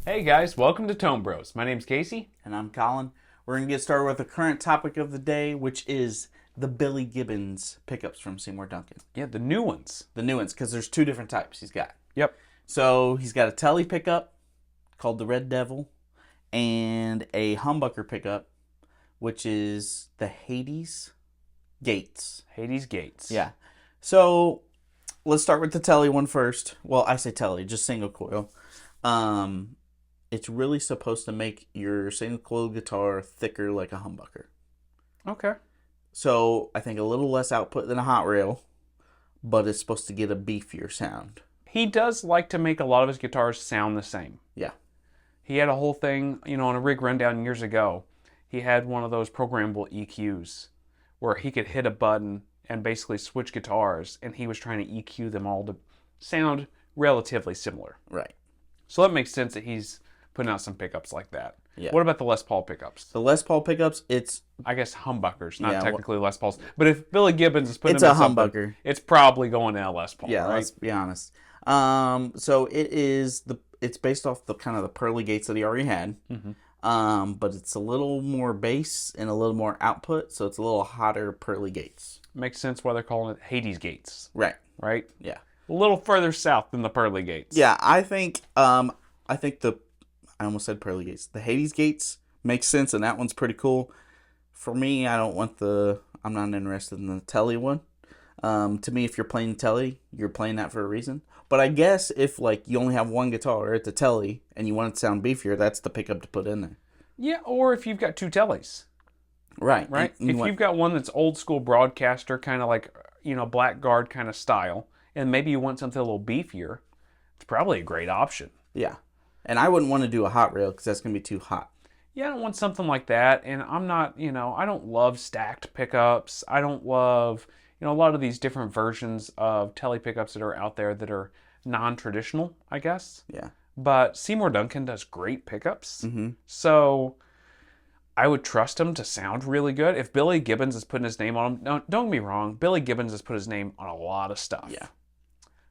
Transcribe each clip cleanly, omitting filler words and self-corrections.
Hey guys, welcome to Tone Bros. My name's Casey. And I'm Colin. We're going to get started with the current topic of the day, which is the Billy Gibbons pickups from Seymour Duncan. Yeah, the new ones. The new ones, because there's two different types he's got. Yep. So he's got a Telly pickup called the Red Devil and a humbucker pickup, which is the Hades Gates. Hades Gates. Yeah. So let's start with the Telly one first. Well, I say Telly, just single coil. It's really supposed to make your single coil guitar thicker like a humbucker. Okay. So I think a little less output than a hot rail, but it's supposed to get a beefier sound. He does like to make a lot of his guitars sound the same. Yeah. He had a whole thing, on a rig rundown years ago. He had one of those programmable EQs where he could hit a button and basically switch guitars, and he was trying to EQ them all to sound relatively similar. Right. So that makes sense that he's putting out some pickups like that. Yeah. What about the Les Paul pickups? The Les Paul pickups, it's I guess humbuckers, not Yeah, technically Les Pauls. But if Billy Gibbons is putting it's them a in something, humbucker. it's probably going in a Les Paul, Yeah, right? let's be honest. So it's based off the kind of the pearly gates that he already had. Mm-hmm. But it's a little more bass and a little more output, so it's a little hotter pearly gates. Makes sense why they're calling it Hades Gates, Right. right? Yeah. A little further south than the Pearly Gates. Yeah, I think I almost said pearly gates. The Hades gates makes sense, and that one's pretty cool. For me, I'm not interested in the Telly one. To me, if you're playing Telly, you're playing that for a reason. But I guess if like you only have one guitar at the Telly and you want it to sound beefier, that's the pickup to put in there. Yeah, or if you've got two Tellys, Right. right? And If you've got one that's old school broadcaster, kind of like, Blackguard kind of style, and maybe you want something a little beefier, it's probably a great option. Yeah. And I wouldn't want to do a hot rail because that's going to be too hot. Yeah, I don't want something like that. And I'm not, I don't love stacked pickups. I don't love, a lot of these different versions of Tele pickups that are out there that are non-traditional, I guess. Yeah. But Seymour Duncan does great pickups. Mm-hmm. So I would trust him to sound really good. If Billy Gibbons is putting his name on him, no, don't get me wrong, Billy Gibbons has put his name on a lot of stuff. Yeah.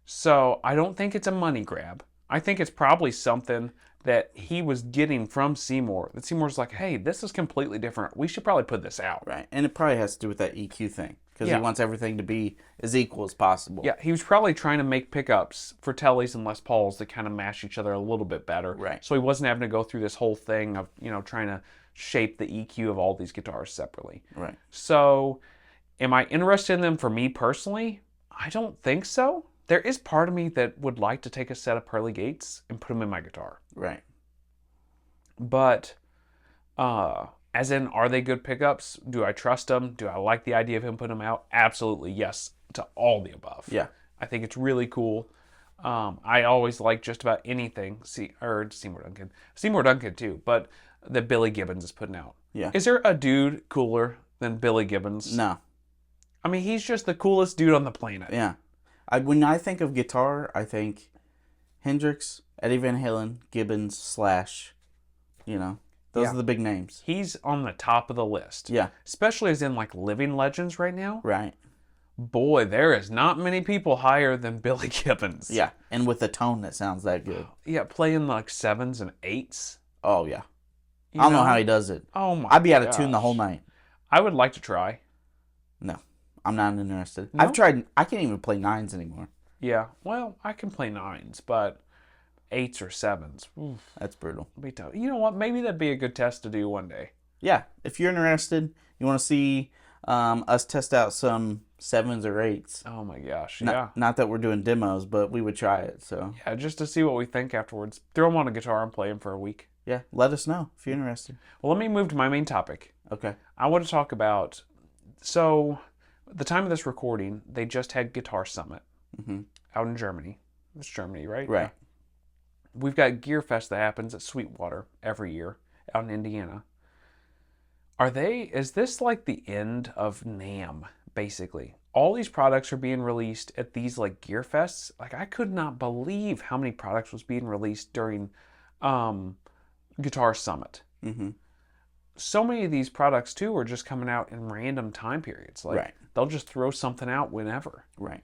So I don't think it's a money grab. I think it's probably something that he was getting from Seymour. That Seymour's like, hey, this is completely different. We should probably put this out. Right. And it probably has to do with that EQ thing because Yeah. he wants everything to be as equal as possible. Yeah, he was probably trying to make pickups for Tellys and Les Pauls that kind of match each other a little bit better. Right. So he wasn't having to go through this whole thing of, trying to shape the EQ of all these guitars separately. Right. So am I interested in them for me personally? I don't think so. There is part of me that would like to take a set of Pearly Gates and put them in my guitar. Right. But, as in, are they good pickups? Do I trust them? Do I like the idea of him putting them out? Absolutely, yes, to all the above. Yeah. I think it's really cool. I always like just about anything, Seymour Duncan too, but that Billy Gibbons is putting out. Yeah. Is there a dude cooler than Billy Gibbons? No. I mean, he's just the coolest dude on the planet. Yeah. When I think of guitar, I think Hendrix, Eddie Van Halen, Gibbons, Slash. Those Yeah. are the big names. He's on the top of the list. Yeah. Especially as in like living legends right now. Right. Boy, there is not many people higher than Billy Gibbons. Yeah. And with a tone that sounds that good. Yeah, playing like 7s and 8s. Oh, yeah. I don't know how he does it. Oh my I'd be out of tune gosh. the whole night. I would like to try. No. I'm not interested. No? I've tried. I can't even play 9s anymore. Yeah, well, I can play 9s, but 8s or 7s. Oof, That's brutal. be tough. You know what? Maybe that'd be a good test to do one day. Yeah. If you're interested, you want to see us test out some 7s or 8s. Oh my gosh, Not, yeah. not that we're doing demos, but we would try it. So, Yeah, just to see what we think afterwards. Throw them on a guitar and play them for a week. yeah, let us know if you're interested. Well, let me move to my main topic. Okay. I want to talk about, so the time of this recording, they just had Guitar Summit out in Germany. It's Germany, right? Right. Yeah. We've got Gear Fest that happens at Sweetwater every year out in Indiana. Is this like the end of NAMM, basically? All these products are being released at these like Gear Fests. Like I could not believe how many products was being released during Guitar Summit. Mm-hmm. So many of these products too are just coming out in random time periods. Like Right. they'll just throw something out whenever. Right.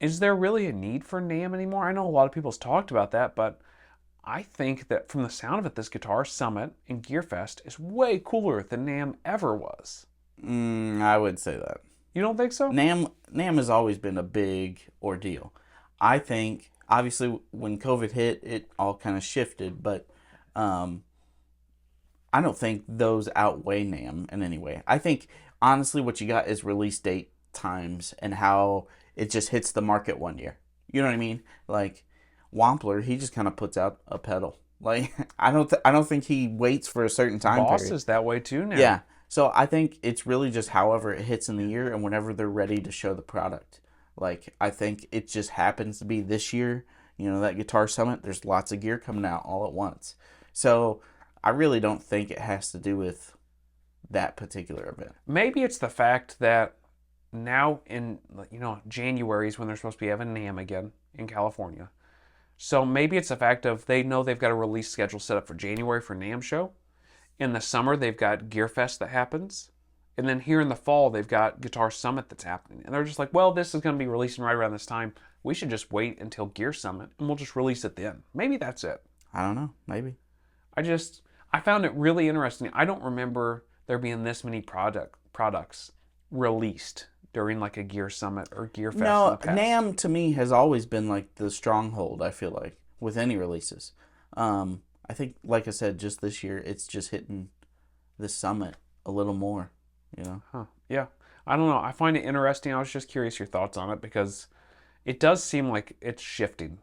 Is there really a need for NAMM anymore? I know a lot of people's talked about that, but I think that from the sound of it, this Guitar Summit and Gearfest is way cooler than NAMM ever was. I would say that. You don't think so? NAMM has always been a big ordeal. I think, obviously, when COVID hit, it all kind of shifted, but I don't think those outweigh NAMM in any way. I think, honestly, what you got is release date times and how it just hits the market one year. You know what I mean? Like, Wampler, he just kind of puts out a pedal. Like, I don't think he waits for a certain time Boss period. is that way too now. Yeah. So I think it's really just however it hits in the year and whenever they're ready to show the product. Like, I think it just happens to be this year, that Guitar Summit, there's lots of gear coming out all at once. So I really don't think it has to do with that particular event. Maybe it's the fact that now in, January is when they're supposed to be having NAMM again in California. So maybe it's the fact of they know they've got a release schedule set up for January for NAMM show. In the summer, they've got Gearfest that happens. And then here in the fall, they've got Guitar Summit that's happening. And they're just like, well, this is going to be releasing right around this time. We should just wait until Gear Summit and we'll just release it then. Maybe that's it. I don't know. Maybe. I found it really interesting. I don't remember there being this many products released during like a Gear Summit or Gearfest in the past. NAMM to me has always been like the stronghold, I feel like, with any releases. I think, like I said, just this year, it's just hitting the summit a little more, Huh. Yeah. I don't know. I find it interesting. I was just curious your thoughts on it because it does seem like it's shifting.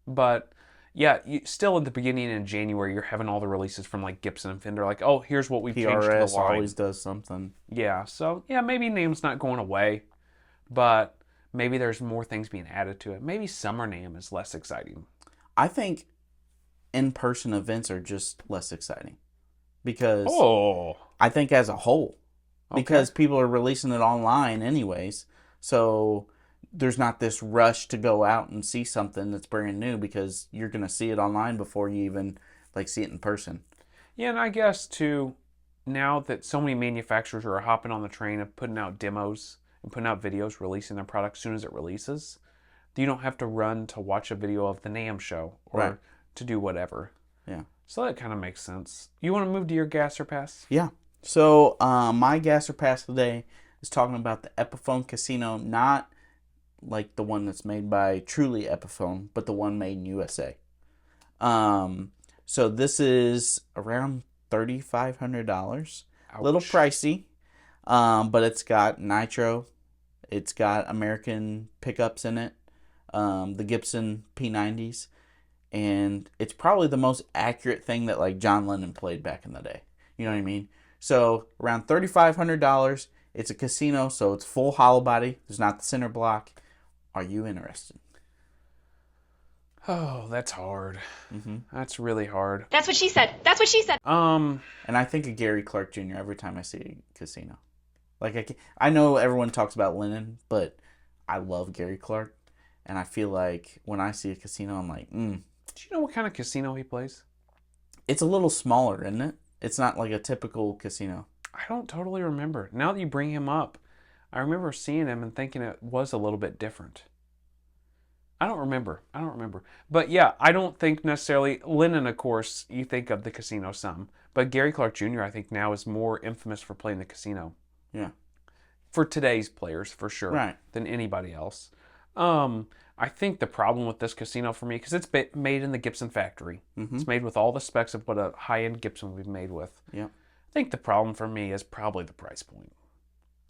But yeah, still at the beginning in January, you're having all the releases from like Gibson and Fender. Like, oh, here's what we've changed to the PRS line. always does something. Yeah. So yeah, maybe NAMM's not going away, but maybe there's more things being added to it. Maybe Summer NAMM is less exciting. I think in-person events are just less exciting because I think as a whole, because people are releasing it online anyways, so there's not this rush to go out and see something that's brand new because you're going to see it online before you even see it in person. Yeah, and I guess too, now that so many manufacturers are hopping on the train of putting out demos and putting out videos, releasing their product as soon as it releases, you don't have to run to watch a video of the NAMM show or to do whatever. Yeah. So that kind of makes sense. You want to move to your gas or pass? Yeah. So my gas or pass today is talking about the Epiphone Casino, not like the one that's made by Truly Epiphone, but the one made in USA. So this is around $3,500. A little pricey, but it's got nitro. It's got American pickups in it, the Gibson P90s. And it's probably the most accurate thing that like John Lennon played back in the day. You know what I mean? So around $3,500. It's a casino, so it's full hollow body. There's not the center block. Are you interested? Oh, that's hard. That's really hard. That's what she said. That's what she said. And I think of Gary Clark Jr. every time I see a casino. Like I know everyone talks about Lennon, but I love Gary Clark, and I feel like when I see a casino, I'm like, Do you know what kind of casino he plays? It's a little smaller, isn't it? It's not like a typical casino. I don't totally remember. Now that you bring him up, I remember seeing him and thinking it was a little bit different. I don't remember. But yeah, I don't think necessarily Lennon, of course, you think of the casino some. But Gary Clark Jr., I think now is more infamous for playing the casino. Yeah. For today's players, for sure. Right. Than anybody else. I think the problem with this casino for me, because it's made in the Gibson factory. It's made with all the specs of what a high-end Gibson would be made with. Yeah. I think the problem for me is probably the price point.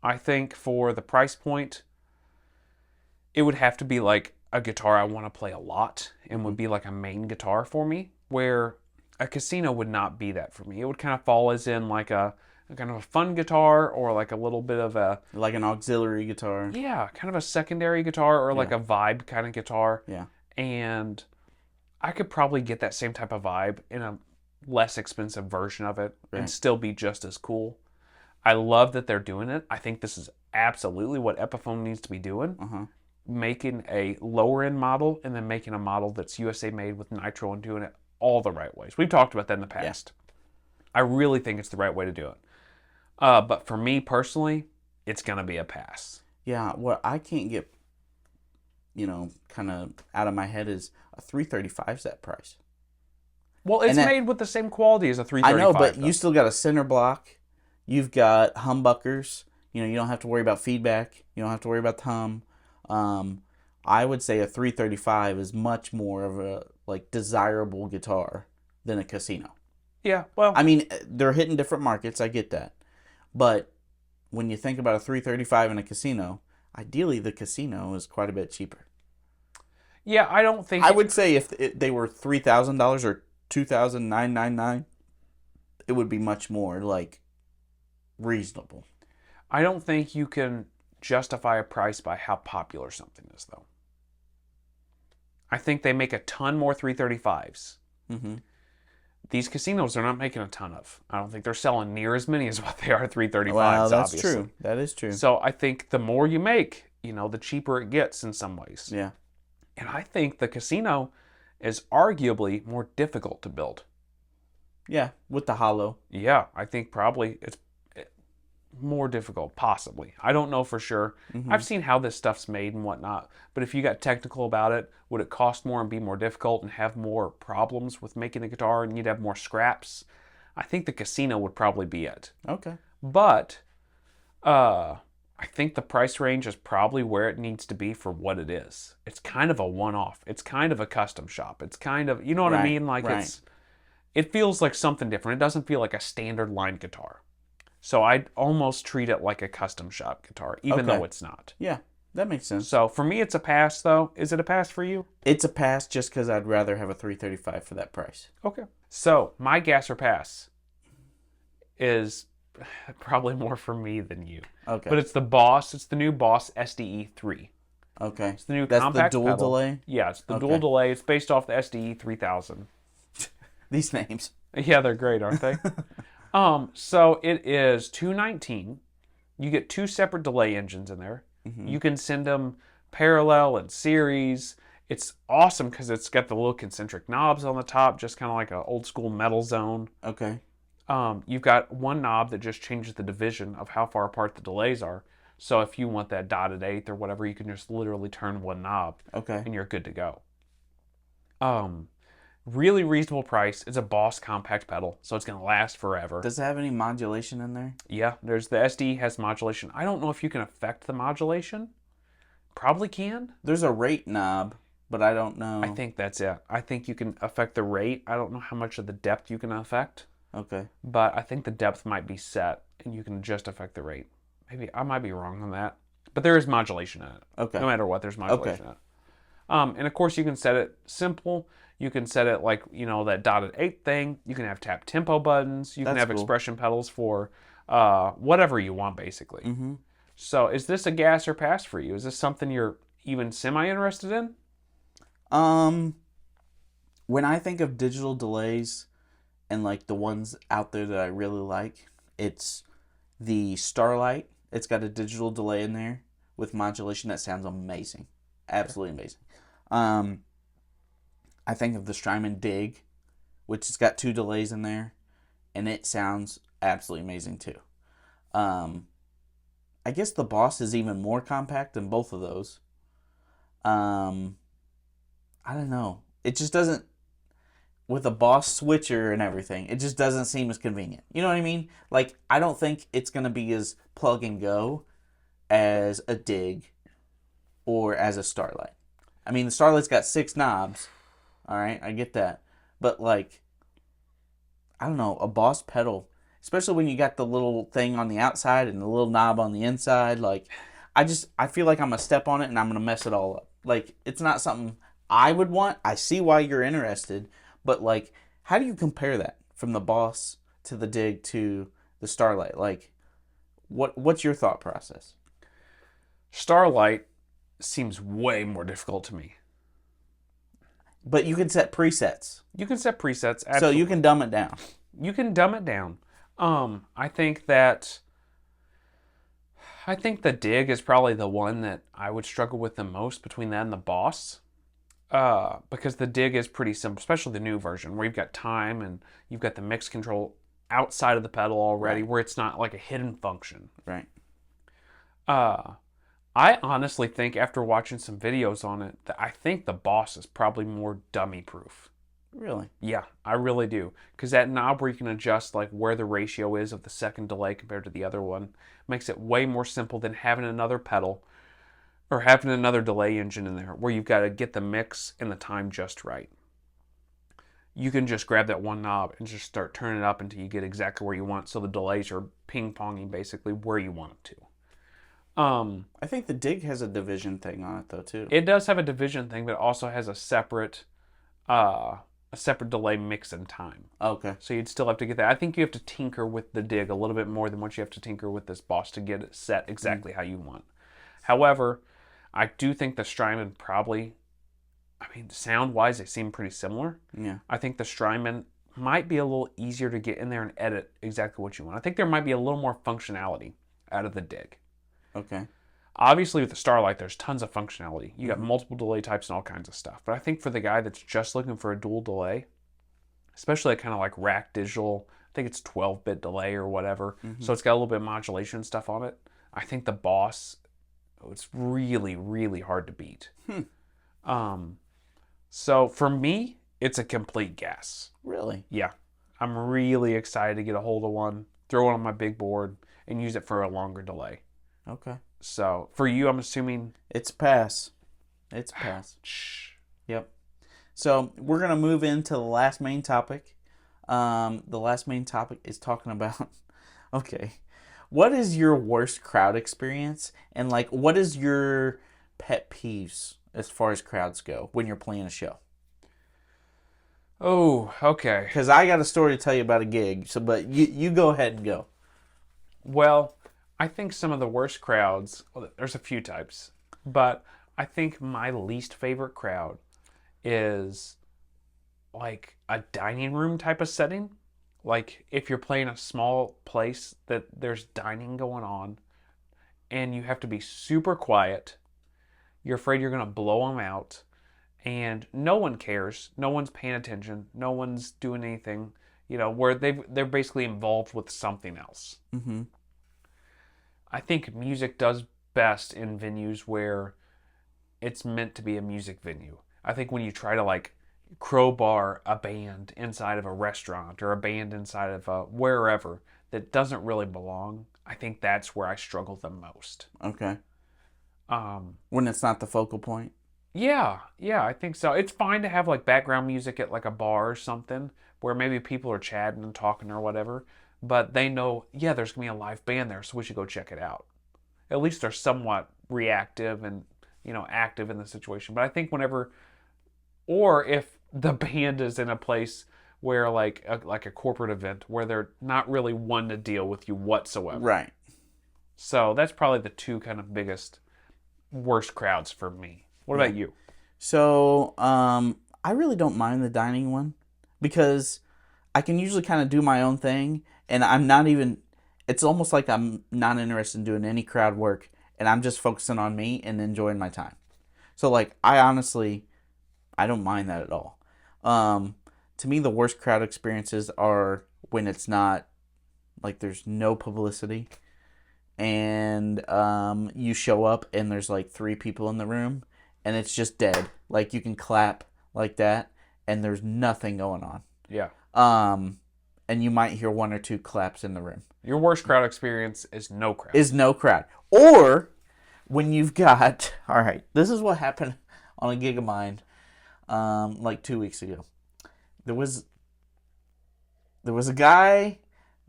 I think for the price point, it would have to be like a guitar I want to play a lot and would be like a main guitar for me, where a casino would not be that for me. It would kind of fall as in like a kind of a fun guitar or like a little bit of a... Like an auxiliary guitar. Yeah, kind of a secondary guitar or like a vibe kind of guitar. Yeah. And I could probably get that same type of vibe in a less expensive version of it and still be just as cool. I love that they're doing it. I think this is absolutely what Epiphone needs to be doing. Making a lower end model and then making a model that's USA made with nitro and doing it all the right ways. We've talked about that in the past. I really think it's the right way to do it. But for me personally, it's going to be a pass. Yeah, what I can't get, kind of out of my head is a $335's that price. Well, it's And made with the same quality as a I know, 335. but though. you still got a center block. You've got humbuckers. You know, you don't have to worry about feedback. You don't have to worry about the hum. I would say a 335 is much more of a like desirable guitar than a Casino. Yeah, well, I mean, they're hitting different markets. I get that, but when you think about a 335 and a Casino, ideally the Casino is quite a bit cheaper. yeah, I don't think I would say if they were $3,000 or $2,999, it would be much more like reasonable. I don't think you can justify a price by how popular something is, though. I think they make a ton more 335s. Mm-hmm. These casinos they're not making a ton of. I don't think they're selling near as many as what they are 335s. Well, that's obviously. true. That is true. So I think the more you make, the cheaper it gets in some ways. Yeah. And I think the Casino is arguably more difficult to build. Yeah, with the hollow. Yeah, I think probably it's more difficult, possibly. I don't know for sure. Mm-hmm. I've seen how this stuff's made and whatnot, but if you got technical about it, would it cost more and be more difficult and have more problems with making the guitar and you'd have more scraps? I think the Casino would probably be it. Okay. But I think the price range is probably where it needs to be for what it is. It's kind of a one-off. It's kind of a custom shop. It's kind of, you know what I mean? Like it feels like something different. It doesn't feel like a standard line guitar. So I'd almost treat it like a custom shop guitar, even though it's not. Yeah, that makes sense. So for me, it's a pass, though. Is it a pass for you? It's a pass just because I'd rather have a 335 for that price. Okay. So my gas or pass is probably more for me than you. Okay. But it's the Boss. It's the new Boss SDE 3. Okay. It's the new That's compact the dual pedal. delay? Yeah, it's the dual delay. It's based off the SDE 3000. These names. Yeah, they're great, aren't they? So it is $219. You get 2 separate delay engines in there. Mm-hmm. You can send them parallel and series. It's awesome because it's got the little concentric knobs on the top, just kind of like an old school metal zone. Okay. You've got one knob that just changes the division of how far apart the delays are. So if you want that dotted eighth or whatever, you can just literally turn one knob. Okay. And you're good to go. Really reasonable price. It's a Boss compact pedal, so it's going to last forever. Does it have any modulation in there? Yeah, there's the SD has modulation. I don't know if you can affect the modulation. Probably can. There's a rate knob, but I don't know. I think that's it. I think you can affect the rate. I don't know how much of the depth you can affect. Okay. But I think the depth might be set, and you can just affect the rate. Maybe I might be wrong on that. But there is modulation in it. Okay. No matter what, there's modulation in it. And of course, you can set it simple. You can set it like, that dotted eighth thing. You can have tap tempo buttons. You can have expression pedals for whatever you want, basically. Mm-hmm. So is this a gas or pass for you? Is this something you're even semi-interested in? When I think of digital delays and like the ones out there that I really like, it's the Starlight. It's got a digital delay in there with modulation that sounds amazing. Absolutely amazing. I think of the Strymon Dig, which has got 2 delays in there, and it sounds absolutely amazing too. I guess the Boss is even more compact than both of those. I don't know. It just doesn't, with a Boss switcher and everything, it just doesn't seem as convenient. You know what I mean? Like, I don't think it's going to be as plug and go as a Dig or as a Starlight. I mean, the Starlight's got 6 knobs. All right, I get that. But, like, I don't know, a Boss pedal, especially when you got the little thing on the outside and the little knob on the inside, like, I feel like I'm going to step on it and I'm going to mess it all up. Like, it's not something I would want. I see why you're interested. But, like, how do you compare that from the Boss to the Dig to the Starlight? Like, what's your thought process? Starlight seems way more difficult to me. But you can set presets. You can set presets. Absolutely. So you can dumb it down. You can dumb it down. I think the Dig is probably the one that I would struggle with the most between that and the Boss. Because the Dig is pretty simple, especially the new version where you've got time and you've got the mix control outside of the pedal already, where it's not like a hidden function. Right. I honestly think after watching some videos on it that I think the Boss is probably more dummy proof. Really? Yeah, I really do. Because that knob where you can adjust like where the ratio is of the second delay compared to the other one makes it way more simple than having another pedal or having another delay engine in there where you've got to get the mix and the time just right. You can just grab that one knob and just start turning it up until you get exactly where you want, so the delays are ping-ponging basically where you want them to. I think the Dig has a division thing on it though too. It does have a division thing, but it also has a separate delay mix and time. Okay. So you'd still have to get that. I think you have to tinker with the Dig a little bit more than what you have to tinker with this Boss to get it set exactly how you want. However, I do think the Strymon probably, I mean, sound-wise, they seem pretty similar. Yeah. I think the Strymon might be a little easier to get in there and edit exactly what you want. I think there might be a little more functionality out of the Dig. Okay. Obviously, with the Starlight, there's tons of functionality. You got multiple delay types and all kinds of stuff. But I think for the guy that's just looking for a dual delay, especially kind of like rack digital, I think it's 12-bit delay or whatever. So it's got a little bit of modulation stuff on it. I think the Boss, it's really, really hard to beat. So for me, it's a complete guess. Really? Yeah. I'm really excited to get a hold of one, throw it on my big board, and use it for a longer delay. Okay. So for you, I'm assuming It's pass. It's pass. Yep. So we're gonna move into the last main topic. The last main topic is talking about okay. What is your worst crowd experience? And like what is your pet peeves as far as crowds go when you're playing a show? Oh, okay. Because I got a story to tell you about a gig. So but you go ahead and go. Well, I think some of the worst crowds, well, there's a few types, but I think my least favorite crowd is like a dining room type of setting. Like if you're playing a small place that there's dining going on and you have to be super quiet, you're afraid you're going to blow them out, and no one cares, no one's paying attention, no one's doing anything, where they're basically involved with something else. Mm-hmm. I think music does best in venues where it's meant to be a music venue. I think when you try to like crowbar a band inside of a restaurant or a band inside of a wherever that doesn't really belong, I think that's where I struggle the most. Okay. When it's not the focal point? Yeah, I think so. It's fine to have like background music at like a bar or something where maybe people are chatting and talking or whatever, but they know, yeah, there's going to be a live band there, so we should go check it out. At least they're somewhat reactive and, active in the situation. But I think or if the band is in a place where like a corporate event where they're not really one to deal with you whatsoever. Right. So that's probably the two kind of worst crowds for me. What about you? So, I really don't mind the dining one because I can usually kind of do my own thing, and I'm not even, it's almost like I'm not interested in doing any crowd work, and I'm just focusing on me and enjoying my time. So, like, I don't mind that at all. To me, the worst crowd experiences are when it's not, like, there's no publicity, and you show up, and there's, like, 3 people in the room, and it's just dead. Like, you can clap like that, and there's nothing going on. Yeah. And you might hear 1 or 2 claps in the room. Your worst crowd experience is no crowd. Is no crowd. Or when you've got, all right, this is what happened on a gig of mine, like 2 weeks ago. There was a guy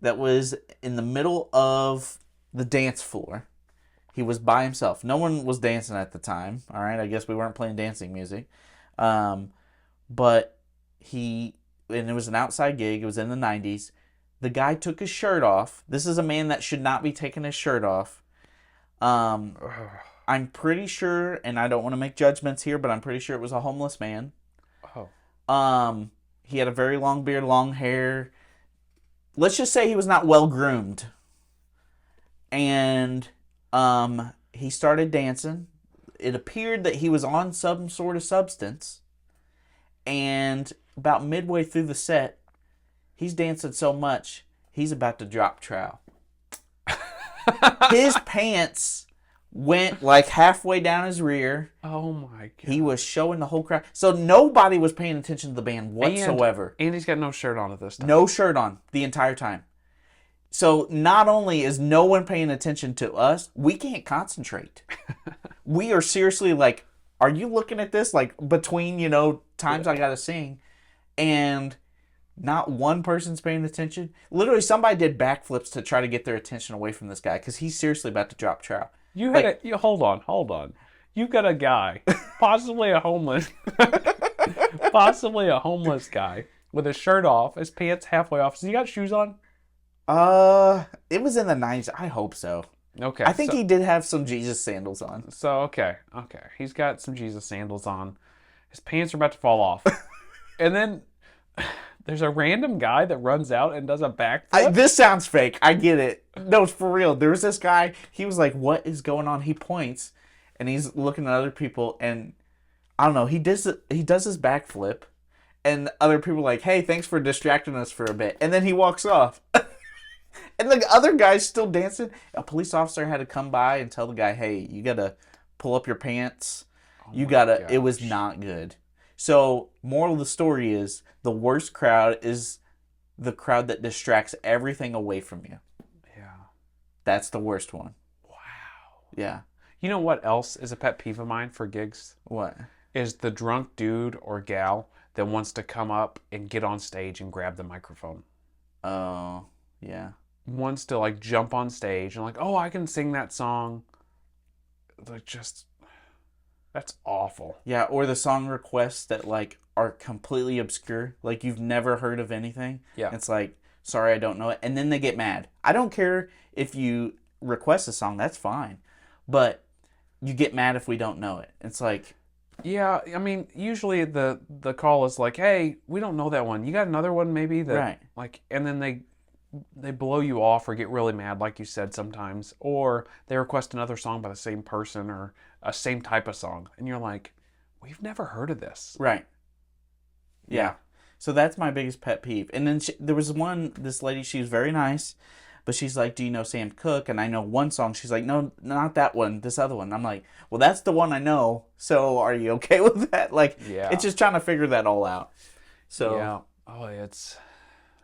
that was in the middle of the dance floor. He was by himself. No one was dancing at the time. All right, I guess we weren't playing dancing music. But and it was an outside gig. It was in the 90s. The guy took his shirt off. This is a man that should not be taking his shirt off. I'm pretty sure, and I don't want to make judgments here, but I'm pretty sure it was a homeless man. Oh. He had a very long beard, long hair. Let's just say he was not well groomed. And he started dancing. It appeared that he was on some sort of substance. And about midway through the set, he's dancing so much, he's about to drop trowel. His pants went like halfway down his rear. Oh my god. He was showing the whole crowd. So nobody was paying attention to the band whatsoever. And he's got no shirt on at this time. No shirt on the entire time. So not only is no one paying attention to us, we can't concentrate. We are seriously like, are you looking at this? Like between, times I got to sing, and not one person's paying attention. Literally, somebody did backflips to try to get their attention away from this guy because he's seriously about to drop trout. Hold on. You've got a guy, possibly a homeless guy with his shirt off, his pants halfway off. Has he got shoes on? It was in the 90s. I hope so. Okay. I think he did have some Jesus sandals on. So, okay. He's got some Jesus sandals on. His pants are about to fall off. And then there's a random guy that runs out and does a backflip. This sounds fake. I get it. No, it's for real. There was this guy. He was like, what is going on? He points, and he's looking at other people, and I don't know. He does his backflip, and other people are like, hey, thanks for distracting us for a bit. And then he walks off. And the other guy's still dancing. A police officer had to come by and tell the guy, hey, you got to pull up your pants. It was not good. So, moral of the story is, the worst crowd is the crowd that distracts everything away from you. Yeah. That's the worst one. Wow. Yeah. You know what else is a pet peeve of mine for gigs? What? Is the drunk dude or gal that wants to come up and get on stage and grab the microphone. Oh, yeah. Wants to like jump on stage and like, oh, I can sing that song. Like, just, that's awful. Yeah, or the song requests that like are completely obscure, like you've never heard of anything. Yeah. It's like, sorry, I don't know it, and then they get mad. I don't care if you request a song, that's fine, but you get mad if we don't know it. It's like, yeah, I mean, usually the call is like, hey, we don't know that one. You got another one maybe that right. Like, and then they blow you off or get really mad, like you said sometimes, or they request another song by the same person or a same type of song, and you're like, we've never heard of this. Right. Yeah. So that's my biggest pet peeve. And then there was this lady, she was very nice, but she's like, do you know Sam Cooke? And I know one song. She's like, no, not that one, this other one. I'm like, well, that's the one I know, so are you okay with that? Like, It's just trying to figure that all out. So yeah. Oh,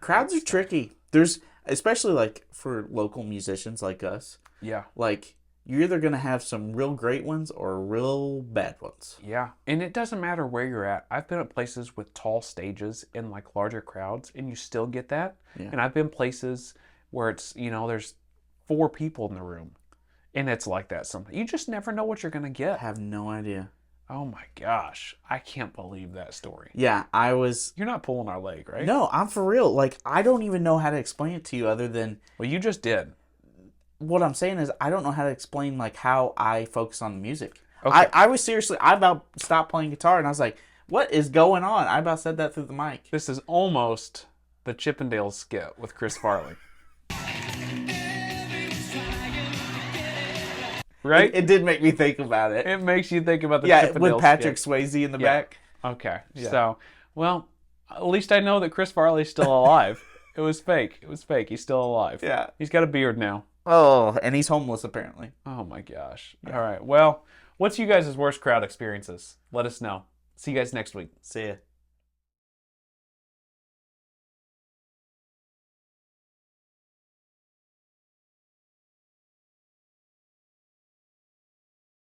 crowds are tricky. There's, especially like for local musicians like us. Yeah. Like, you're either going to have some real great ones or real bad ones. Yeah. And it doesn't matter where you're at. I've been at places with tall stages and like larger crowds, and you still get that. Yeah. And I've been places where it's, there's 4 people in the room, and it's like that sometimes. You just never know what you're going to get. I have no idea. Oh my gosh. I can't believe that story. Yeah, You're not pulling our leg, right? No, I'm for real. Like, I don't even know how to explain it to you other than... Well, you just did. What I'm saying is, I don't know how to explain, like, how I focus on the music. Okay. I was seriously... I about stopped playing guitar, and I was like, what is going on? I about said that through the mic. This is almost the Chippendales skit with Chris Farley. Right? It did make me think about it. It makes you think about the Chippendales with Patrick skit. Swayze in the back. Okay. Yeah. So, well, at least I know that Chris Farley's still alive. It was fake. He's still alive. Yeah. He's got a beard now. Oh, and he's homeless apparently. Oh my gosh. Yeah. All right. Well, what's you guys' worst crowd experiences? Let us know. See you guys next week. See ya.